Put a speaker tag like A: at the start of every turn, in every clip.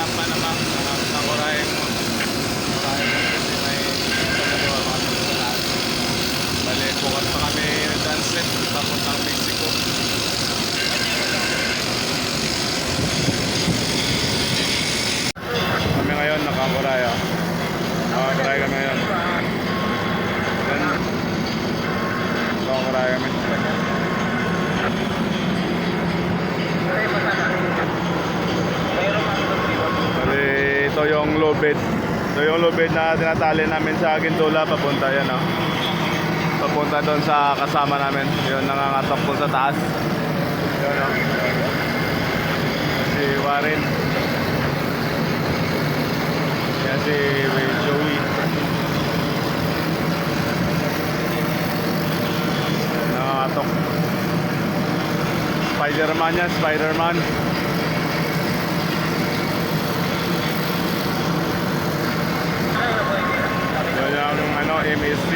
A: Panamang nakakurahin mo. Kurahin mo kasi may pagkagawa mga sa lahat. Bali, bukas pa kami transit papuntang Mexico. Kami ngayon nakakuraya. Nakakuraya kami ngayon. Nakakuraya kami. Ito yung lubid. Ito yung lubid na tinatali namin sa Gintola papunta yan, no? Papunta doon sa kasama namin. Yun, nangangatok doon sa taas. Yun, no? Si Warren. Yan si Joey. Nangangatok. Spider-Man yan, Spider-Man. MSC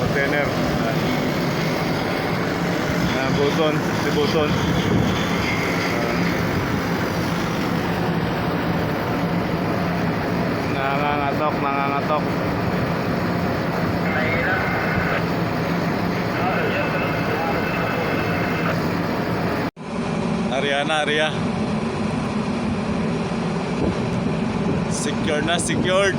A: container Buson, si Buson. Nangangatok Aria secured.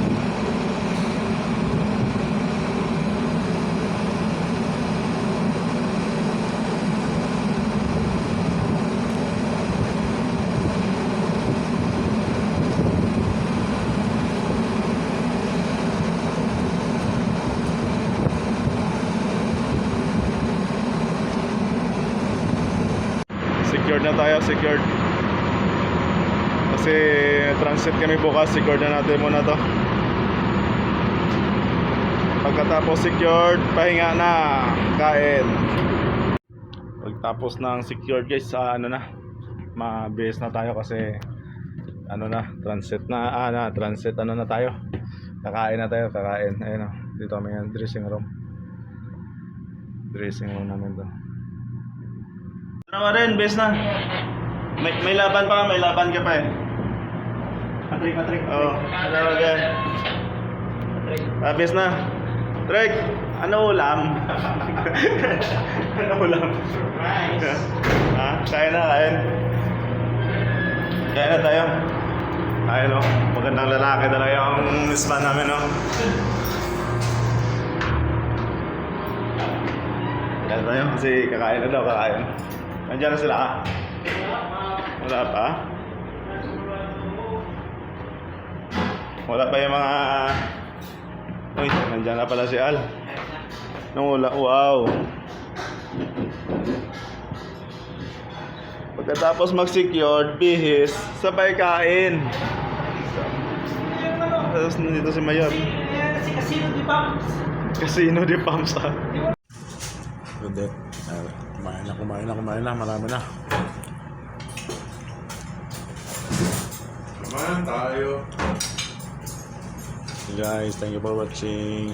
A: Secured na tayo, secured. Kasi transit kami bukas, secured na natin muna to. Pagkatapos secured, pahinga na, kain. Pagtapos ng secured guys, ano na, mabilis na tayo kasi ano na, transit na, transit ano na tayo. Kakain na tayo, kakain. Ayun, dito kami yung dressing room. Dressing room namin to. Ano rin, best na. May laban pa, may laban ka pa eh. Patrick. Oo. Ano rin. Best na. Trek, ano ulam? Ano ulam? Surprise. Kain na. Kain na tayo. Ayun o. Magandang lalaki talaga yung span namin o. Kain tayo kasi kakain na daw, kakain. Nandiyan na sila ka? Wala pa? Wala pa yung mga... Uy, nandiyan na pala si Al. Nung wala, wow. Pagkatapos mag-secured, bihis, sabay kain. Tapos nandito si Mayor. Casino di Pumps. Hindi. Kumain na, marami na. Kumain tayo. Guys, thank you for watching.